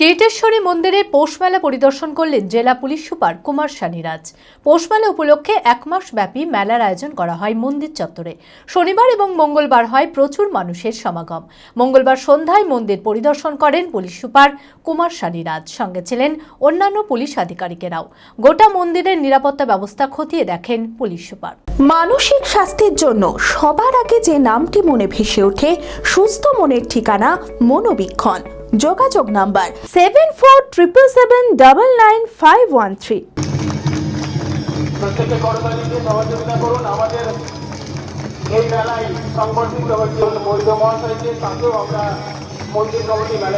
কেটেশ্বরী মন্দিরে পৌষমেলা পরিদর্শন করলেন জেলা পুলিশ সুপার কুমার সানিরাজ। পৌষমেলা উপলক্ষে এক মাস ব্যাপী মেলার আয়োজন করা হয় মন্দির চত্বরে। শনিবার এবং মঙ্গলবার হয় প্রচুর মানুষের সমাগম। মঙ্গলবার সন্ধ্যায় মন্দির পরিদর্শন করেন পুলিশ সুপার কুমার সানিরাজ, সঙ্গে ছিলেন অন্যান্য পুলিশ আধিকারিকেরাও। গোটা মন্দিরের নিরাপত্তা ব্যবস্থা খতিয়ে দেখেন পুলিশ সুপার। মানসিক স্বাস্থ্যের জন্য সবার আগে যে নামটি মনে ভেসে ওঠে, সুস্থ মনের ঠিকানা মনোবীক্ষণ। যোগাযোগ নাম্বার 7477799513। প্রত্যেককে করতালিতে সহযোগিতা করুন। আমাদের এই মেলায় সংগঠিত হচ্ছে বৈধ মহাশয়কে, তাকেও আমরা মন্দির কমিটি মেলা।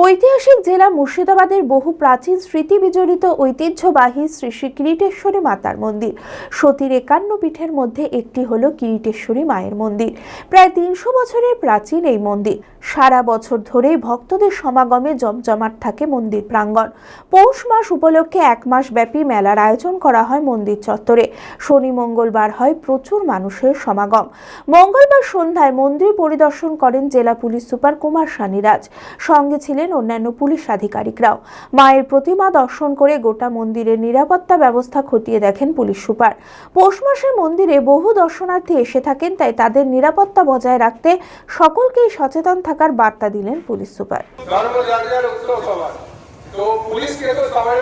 ঐতিহাসিক জেলা মুর্শিদাবাদের বহু প্রাচীন স্মৃতি বিজড়িত ঐতিহ্যবাহী শ্রী শ্রী কিরিটেশ্বরী মাতার মন্দির। সতীর 51 পীঠের মধ্যে একটি হলো কিরিটেশ্বরী মায়ের মন্দির। প্রায় 300 বছরের প্রাচীন এই মন্দির। সারা বছর ধরেই ভক্তদের সমাগমে জমজমাট থাকে মন্দির প্রাঙ্গণ। পৌষ মাস উপলক্ষে এক মাস ব্যাপী মেলার আয়োজন করা হয় মন্দির চত্বরে। শনি মঙ্গলবার হয় প্রচুর মানুষের সমাগম। মঙ্গলবার সন্ধ্যায় মন্দির পরিদর্শন করেন জেলা পুলিশ সুপার কুমার সানিরাজ, সঙ্গে ছিলেন অন্যান্য পুলিশ আধিকারিকরাও। মায়ের প্রতিমা দর্শন করে গোটা মন্দিরের নিরাপত্তা ব্যবস্থা খতিয়ে দেখেন পুলিশ সুপার। পৌষ মাসে মন্দিরে বহু দর্শনার্থী এসে থাকেন, তাই তাদের নিরাপত্তা বজায় রাখতে সকলকেই সচেতন থাকার বার্তা দিলেন পুলিশ সুপার। তো পুলিশকে তো সবাই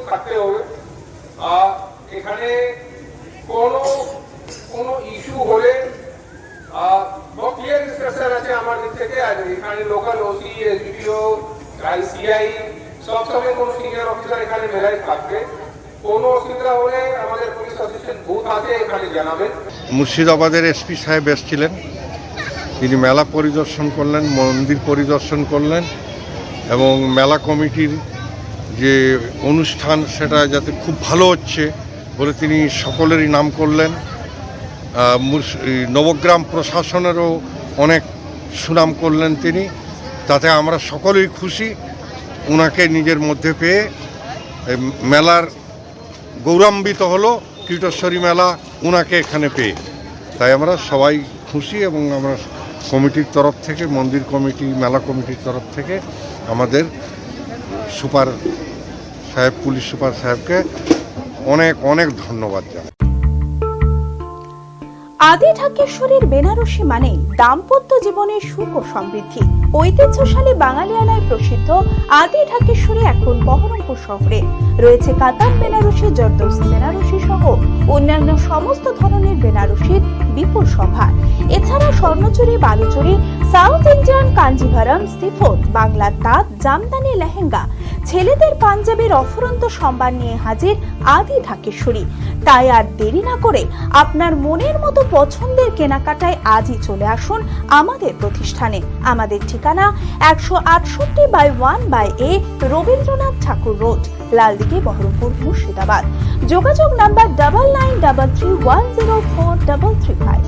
থাকতে হবে। এখানে কোনো ইস্যু হলে ক্লিয়ার ইনস্ট্রাকশন আছে আমার দিক থেকে। আর এখানে লোকাল ওসি, এসডিপিও, সিআই সব সময় কোনো সিনিয়র অফিসার এখানে মেলায় থাকবে। কোনো অসুবিধা হলে আমাদের পুলিশ অ্যাসিস্ট্যান্ট বুথ আছে, এখানে জানাবেন। মুর্শিদাবাদের এসপি সাহেব এসেছিলেন, তিনি মেলা পরিদর্শন করলেন, মন্দির পরিদর্শন করলেন এবং মেলা কমিটির যে অনুষ্ঠান সেটা যাতে খুব ভালো হচ্ছে বলে তিনি সকলেরই নাম করলেন। নবগ্রাম প্রশাসনেরও অনেক সুনাম করলেন তিনি। তাতে আমরা সকলেই খুশি ওনাকে নিজের মধ্যে পেয়ে। মেলার গৌরবান্বিত হলো কিরিটেশ্বরী মেলা ওনাকে এখানে পেয়ে। তাই আমরা সবাই খুশি এবং আমরা কমিটির তরফ থেকে, মন্দির কমিটি, মেলা কমিটির তরফ থেকে আমাদের সুপার সাহেব, পুলিশ সুপার সাহেবকে অনেক অনেক ধন্যবাদ জানাই। আদি ঢাকেশ্বরীর বেনারসি মানে দাম্পত্য জীবনের সুখ ও সমৃদ্ধি। ঐতিহ্যশালী বাঙালিয়ানায় প্রসিদ্ধ আদি ঢাকেশ্বরী এখন বহরমপুর শহরে রয়েছে। কাতান বেনারসি, জর্দৌসি বেনারসি সহ অন্যান্য সমস্ত ধরনের বেনারসির বিপুল সম্ভার। এছাড়া Swarnachuri, Baluchari, South Indian Kanjeevaram, chiffon, বাংলার তাঁত, জামদানি, লেহেঙ্গা, ছেলেদের পাঞ্জাবের অফুরন্ত সম্ভার নিয়ে হাজির আদি ঢাকেশ্বরী। তাই আর দেরি না করে আপনার মনের মতো পছন্দের কেনাকাটায় আজই চলে আসুন আমাদের প্রতিষ্ঠানে। আমাদের ঠিকানা 168/1/A রবীন্দ্রনাথ ঠাকুর রোড, লালদিঘি, বহরমপুর, মুর্শিদাবাদ। যোগাযোগ নাম্বার 9933104335।